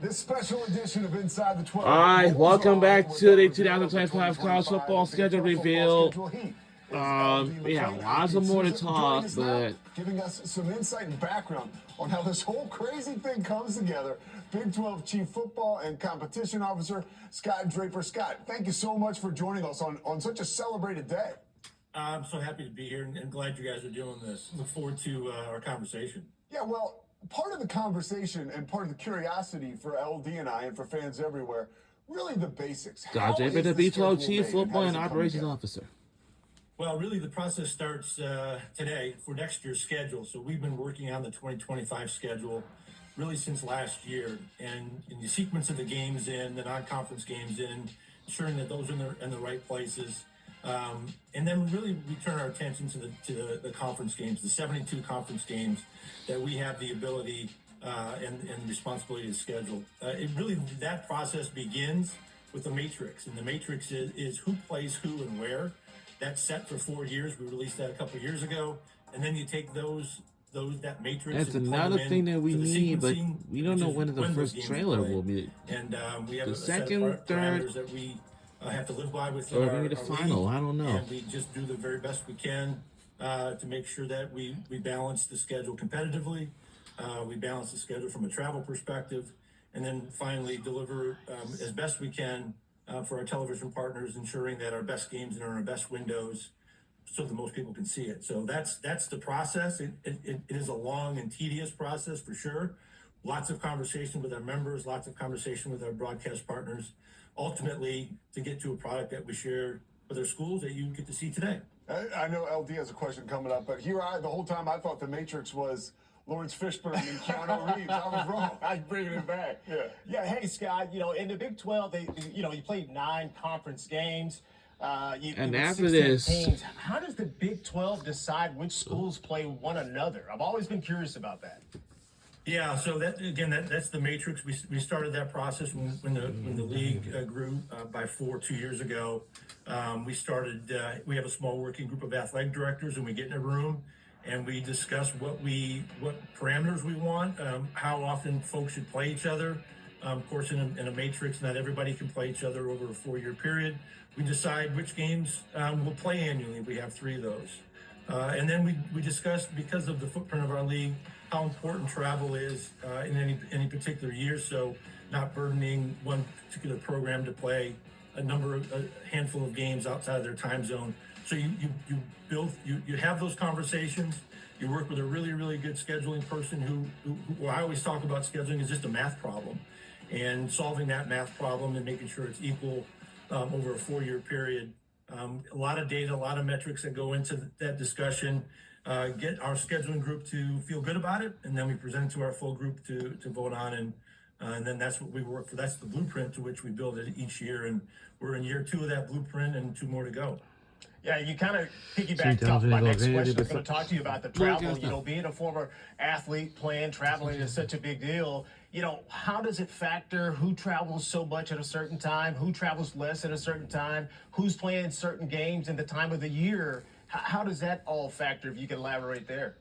This special edition of Inside the 12. All right, welcome back to the 2025 college football schedule reveal. We have lots of more to talk, but giving us some insight and background on how this whole crazy thing comes together. Big 12 Chief Football and Competition Officer Scott Draper. Scott, thank you so much for joining us on such a celebrated day. I'm so happy to be here and glad you guys are doing this. Look forward to our conversation. Yeah, well, part of the conversation and part of the curiosity for LD and I and for fans everywhere, really the basics. Scott Draper, the Big 12 Chief Football and Operations Officer. Well, really, the process starts today for next year's schedule. So we've been working on the 2025 schedule really since last year, and in the sequence of the games in, the non-conference games in, ensuring that those are in the right places. And then really we turn our attention to the conference games, the 72 conference games that we have the ability and responsibility to schedule. That process begins with the matrix, and the matrix is who plays who and where. That's set for 4 years. We released that a couple of years ago, and then you take that matrix. That's another thing that we need, but we don't know when the first trailer will be. And we have the a second, set of third, parameters that we have to live by with or maybe the final. league. I don't know. And we just do the very best we can to make sure that we balance the schedule competitively. We balance the schedule from a travel perspective, and then finally deliver as best we can for our television partners, ensuring that our best games are in our best windows so that most people can see it. So that's the process. It is a long and tedious process for sure. Lots of conversation with our members, lots of conversation with our broadcast partners, ultimately to get to a product that we share with our schools that you get to see today. I know LD has a question coming up, but the whole time I thought the Matrix was Lawrence Fishburne and Keanu Reeves. I was wrong. I'm bringing it back. Yeah. Hey, Scott. In the Big 12, you played 9 conference games. And after this, teams. How does the Big 12 decide which schools play one another? I've always been curious about that. Yeah, so that's the matrix. We started that process when the league grew by 2 years ago. We have a small working group of athletic directors, and we get in a room and we discuss what parameters we want, how often folks should play each other. Of course, in a matrix, not everybody can play each other over a 4-year period. We decide which games we'll play annually. We have 3 of those. And then we discuss, because of the footprint of our league, how important travel is in any particular year. So not burdening one particular program to play a handful of games outside of their time zone. So you have those conversations. You work with a really, really good scheduling person who I always talk about scheduling is just a math problem, and solving that math problem and making sure it's equal over a 4-year period. A lot of data, a lot of metrics that go into that discussion. Get our scheduling group to feel good about it, and then we present it to our full group to vote on, and then that's what we work for. That's the blueprint to which we build it each year, and we're in year 2 of that blueprint and 2 more to go. Yeah, you kind of piggybacked off my next question. I'm going to talk to you about the travel. Being a former athlete, traveling is such a big deal. How does it factor who travels so much at a certain time, who travels less at a certain time, who's playing certain games in the time of the year? How does that all factor, if you can elaborate there?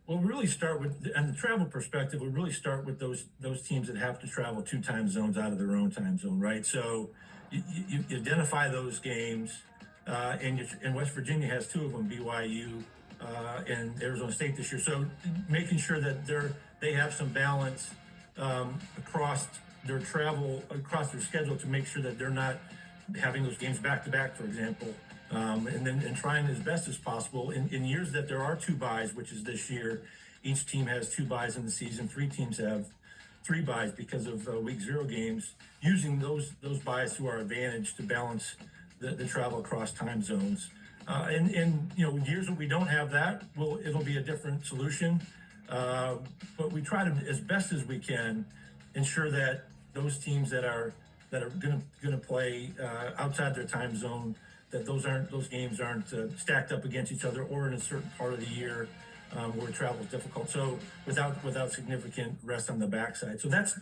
Well, we really start with, on the travel perspective, we really start with those teams that have to travel 2 time zones out of their own time zone, right? So you identify those games, and West Virginia has 2 of them, BYU and Arizona State this year. So making sure that they have some balance across their travel, across their schedule, to make sure that they're not having those games back to back, for example. And trying as best as possible in years that there are 2 byes, which is this year. Each team has 2 byes in the season. 3 teams have 3 byes because of week 0 games. Using those byes to our advantage to balance the travel across time zones. In years that we don't have that, it'll be a different solution. But we try to, as best as we can, ensure that those teams that are going to play outside their time zone, that those games aren't stacked up against each other, or in a certain part of the year where travel is difficult. So without significant rest on the backside. So that's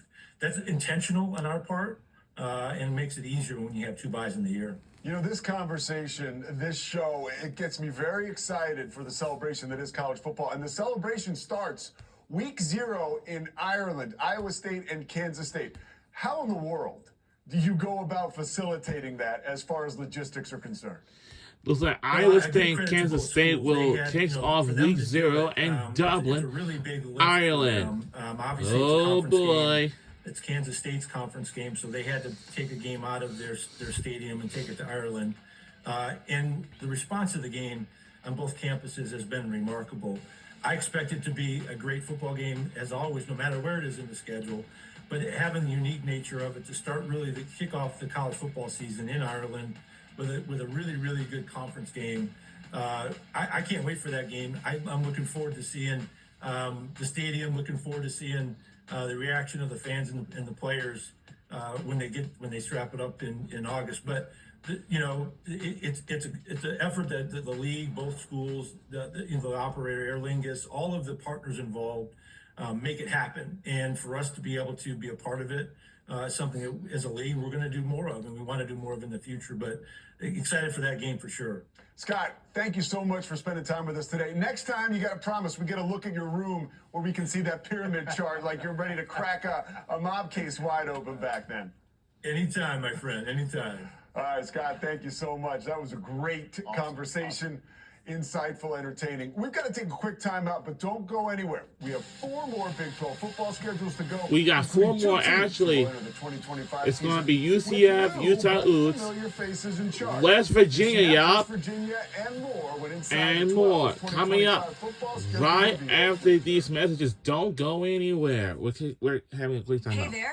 intentional on our part, and makes it easier when you have 2 byes in the year. This conversation, this show, it gets me very excited for the celebration that is college football. And the celebration starts week 0 in Ireland, Iowa State and Kansas State. How in the world do you go about facilitating that as far as logistics are concerned? Looks like Well, Iowa I give State and credit to Kansas both State schools. will They had, kick off for them week to do 0 it, in it's a Dublin, really big lift for Ireland. them. Obviously, it's a Oh conference boy. game. It's Kansas State's conference game, so they had to take a game out of their stadium and take it to Ireland. And the response to the game on both campuses has been remarkable. I expect it to be a great football game, as always, no matter where it is in the schedule. But having the unique nature of it to start really to kick off the college football season in Ireland with a really, really good conference game. I can't wait for that game. I'm looking forward to seeing the stadium, looking forward to seeing the reaction of the fans and the players when they strap it up in August. But it's an effort that the league, both schools, the operator, Aer Lingus, all of the partners involved make it happen. And for us to be able to be a part of it, something that as a league we're going to do more of, and we want to do more of in the future. But excited for that game for sure. Scott, thank you so much for spending time with us today. Next time, you got to promise we get a look at your room where we can see that pyramid chart like you're ready to crack a mob case wide open back then. Anytime, my friend, anytime. All right, Scott, thank you so much. That was a great conversation. Insightful, entertaining. We've got to take a quick time out, but don't go anywhere. We have 4 more Big 12 football schedules to go. We got 4 including 2 more, teams actually. who will enter the 2025 It's going to season be with UCF, new Utah but Utes, familiar faces in charge. West Virginia, UCF, yup, West Virginia, and more when inside and the 12 more 2025 coming up football schedule right review. after these messages. Don't go anywhere. We're having a great time Hey now. there,